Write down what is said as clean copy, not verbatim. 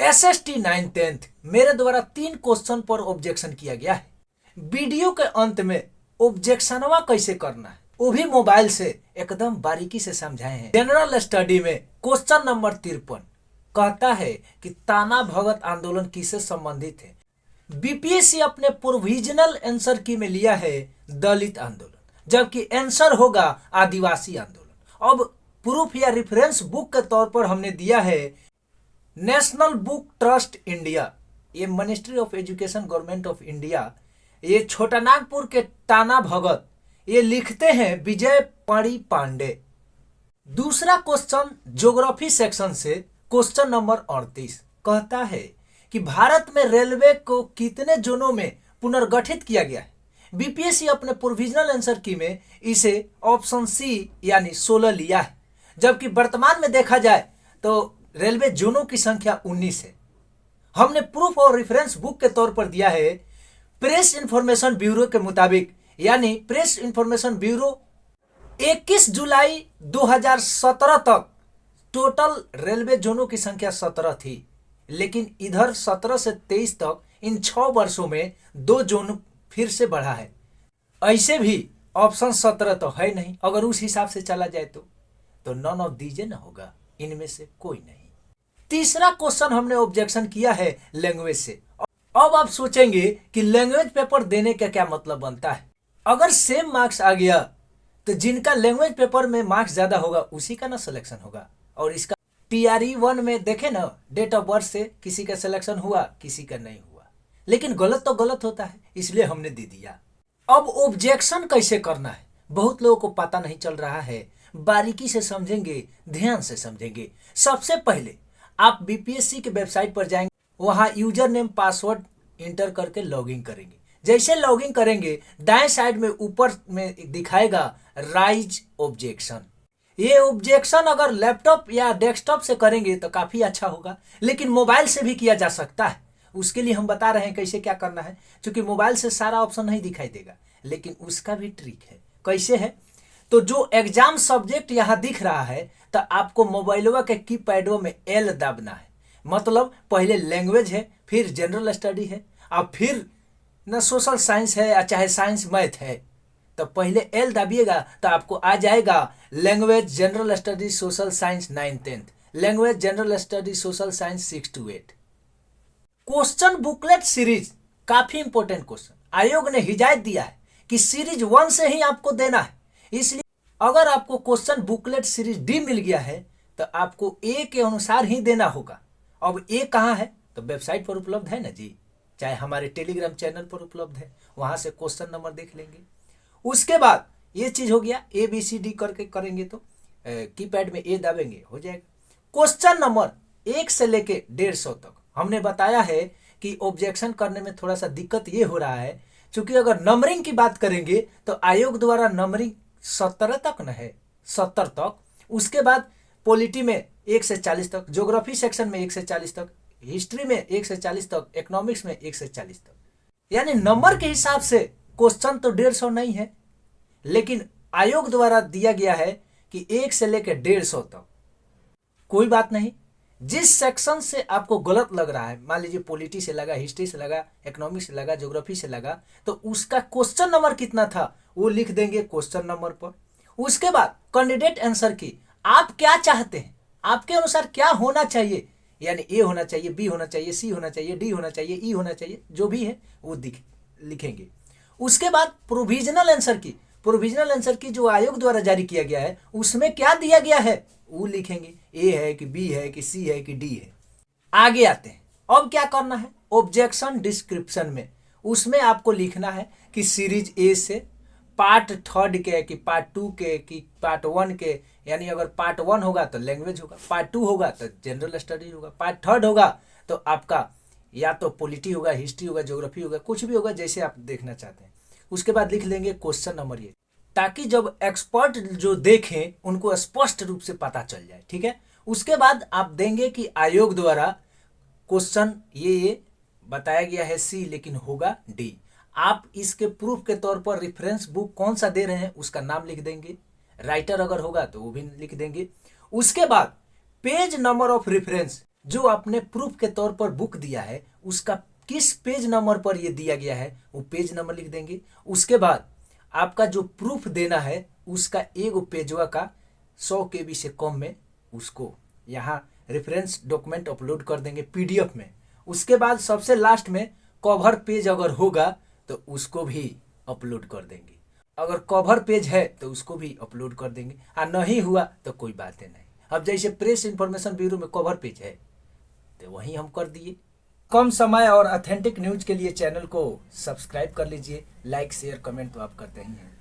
SST 9th मेरे द्वारा 3 question पर ऑब्जेक्शन किया गया है। वीडियो के अंत में ऑब्जेक्शनवा कैसे करना है वो भी मोबाइल से एकदम बारीकी से समझाए हैं। जनरल स्टडी में क्वेश्चन नंबर 53 कहता है कि ताना भगत आंदोलन किससे संबंधित है। बीपीएससी अपने प्रोविजनल आंसर की में लिया है दलित आंदोलन, जबकि आंसर होगा आदिवासी आंदोलन। अब प्रूफ या रेफरेंस बुक के तौर पर हमने दिया है नेशनल बुक ट्रस्ट इंडिया, ये ministry of education government of India, ये छोटा नागपुर के ताना भगत, ये लिखते हैं विजय पड़ी पांडे। दूसरा क्वेश्चन ज्योग्राफी सेक्शन से क्वेश्चन नंबर 38 कहता है कि भारत में रेलवे को कितने जोनों में पुनर्गठित किया गया है। बीपीएससी अपने प्रोविजनल आंसर की में इसे ऑप्शन सी यानी 16 लिया है, जबकि वर्तमान में देखा जाए तो रेलवे जोनों की संख्या 19 है। हमने प्रूफ और रेफरेंस बुक के तौर पर दिया है प्रेस इंफॉर्मेशन ब्यूरो के मुताबिक, यानी प्रेस इंफॉर्मेशन ब्यूरो 21 जुलाई 2017 तक टोटल रेलवे जोनों की संख्या 17 थी, लेकिन इधर 17 से 23 तक इन 6 वर्षों में 2 जोन फिर से बढ़ा है। ऐसे भी ऑप्शन 17 तो है नहीं, अगर उस हिसाब से चला जाए तो नॉन ऑफ दीजिए ना होगा, इनमें से कोई नहीं। तीसरा क्वेश्चन हमने ऑब्जेक्शन किया है लैंग्वेज से। अब आप सोचेंगे कि लैंग्वेज पेपर देने का क्या मतलब बनता है। अगर सेम मार्क्स आ गया तो जिनका लैंग्वेज पेपर में मार्क्स ज्यादा होगा उसी का ना सिलेक्शन होगा। और इसका TRE 1 में देखे ना, डेट ऑफ बर्थ से किसी का सिलेक्शन हुआ किसी का नहीं हुआ, लेकिन गलत तो गलत होता है, इसलिए हमने दे दिया। अब ऑब्जेक्शन कैसे करना है बहुत लोगों को पता नहीं चल रहा है, बारीकी से समझेंगे, ध्यान से समझेंगे। सबसे पहले आप बीपीएससी के वेबसाइट पर जाएंगे, वहां यूजर नेम पासवर्ड इंटर करके लॉगिन करेंगे। जैसे लॉगिन करेंगे दाएं साइड में ऊपर में दिखाएगा राइज ऑब्जेक्शन। ये ऑब्जेक्शन अगर लैपटॉप या डेस्कटॉप से करेंगे तो काफी अच्छा होगा, लेकिन मोबाइल से भी किया जा सकता है। उसके लिए हम बता रहे हैं कैसे क्या करना है, क्योंकि मोबाइल से सारा ऑप्शन नहीं दिखाई देगा, लेकिन उसका भी ट्रिक है। कैसे है तो जो एग्जाम सब्जेक्ट यहाँ दिख रहा है तो आपको मोबाइलवा के कीपैडों में L दबना है। मतलब पहले लैंग्वेज है, फिर जनरल स्टडी है, अब फिर न सोशल साइंस है या चाहे साइंस मैथ है, तो पहले L दबिएगा तो आपको आ जाएगा language general study social science 9th, language general study social science 6 to 8। Question booklet series काफी इंपॉर्टेंट क्वेश्चन, आयोग ने हिदायत दिया है कि सीरीज 1 से ही आपको देना है। इसलिए अगर आपको क्वेश्चन बुकलेट सीरीज डी मिल गया है तो आपको ए के अनुसार ही देना होगा। अब ए कहाँ है तो वेबसाइट पर उपलब्ध है ना जी, चाहे हमारे टेलीग्राम चैनल पर उपलब्ध है, वहां से क्वेश्चन नंबर देख लेंगे। उसके बाद ये चीज हो गया, ABCD करके करेंगे तो कीपैड में ए दबेंगे हो जाएगा। क्वेश्चन नंबर 1 से लेके 150 तक हमने बताया है कि ऑब्जेक्शन करने में थोड़ा सा दिक्कत ये हो रहा है, क्योंकि अगर नंबरिंग की बात करेंगे तो आयोग द्वारा नंबरिंग 17 तक न है, 70 तक। उसके बाद पॉलिटी में 1 से 40 तक, ज्योग्राफी सेक्शन में 1 से 40 तक, हिस्ट्री में 1 से 40 तक, इकोनॉमिक्स में 1 से 40 तक। यानी नंबर के हिसाब से क्वेश्चन तो 150 नहीं है, लेकिन आयोग द्वारा दिया गया है कि 1 से लेकर 150 तक। कोई बात नहीं, जिस सेक्शन से आपको गलत लग रहा है, मान लीजिए पॉलिटी से लगा, हिस्ट्री से लगा, इकोनॉमिक्स से लगा, ज्योग्राफी से लगा, तो उसका क्वेश्चन नंबर कितना था वो लिख देंगे क्वेश्चन नंबर पर। उसके बाद कैंडिडेट आंसर की, आप क्या चाहते हैं, आपके अनुसार क्या होना चाहिए, यानी ए होना चाहिए, बी होना चाहिए, सी होना चाहिए, डी होना चाहिए, ई होना चाहिए, जो भी है वो लिखेंगे। उसके बाद प्रोविजनल आंसर की, प्रोविजनल आंसर की जो आयोग द्वारा जारी किया गया है उसमें क्या दिया गया है वो लिखेंगे, ए है कि बी है कि सी है कि डी है। आगे आते हैं, अब क्या करना है ऑब्जेक्शन डिस्क्रिप्शन में, उसमें आपको लिखना है कि सीरीज ए से पार्ट 3 के कि पार्ट 2 के कि पार्ट 1 के, यानी अगर पार्ट 1 होगा तो लैंग्वेज होगा, पार्ट 2 होगा तो जनरल स्टडी होगा, पार्ट 3 होगा तो आपका या तो पॉलिटी होगा, हिस्ट्री होगा, ज्योग्राफी होगा, कुछ भी होगा जैसे आप देखना चाहते हैं। उसके बाद लिख लेंगे क्वेश्चन नंबर ये, ताकि जब एक्सपर्ट जो देखें उनको स्पष्ट रूप से पता चल जाए। ठीक है, उसके बाद आप देंगे कि आयोग द्वारा क्वेश्चन ये बताया गया है सी, लेकिन होगा डी। आप इसके प्रूफ के तौर पर रेफरेंस बुक कौन सा दे रहे हैं उसका नाम लिख देंगे, राइटर अगर होगा तो वो भी लिख देंगे। उसके बाद पेज नंबर ऑफ रेफरेंस, जो आपने प्रूफ के तौर पर बुक दिया है उसका किस पेज नंबर पर ये दिया गया है वो पेज नंबर लिख देंगे। उसके बाद आपका जो प्रूफ देना है उसका एक पेजवा का 100 KB से कम में उसको यहाँ रेफरेंस डॉक्यूमेंट अपलोड कर देंगे PDF में। उसके बाद सबसे लास्ट में कवर पेज अगर होगा तो उसको भी अपलोड कर देंगे। अगर कवर पेज है तो उसको भी अपलोड कर देंगे, और नहीं हुआ तो कोई बात नहीं। अब जैसे प्रेस इंफॉर्मेशन ब्यूरो में कवर पेज है तो वहीं हम कर दिए। कम समय और ऑथेंटिक न्यूज के लिए चैनल को सब्सक्राइब कर लीजिए। लाइक शेयर कमेंट तो आप करते ही हैं।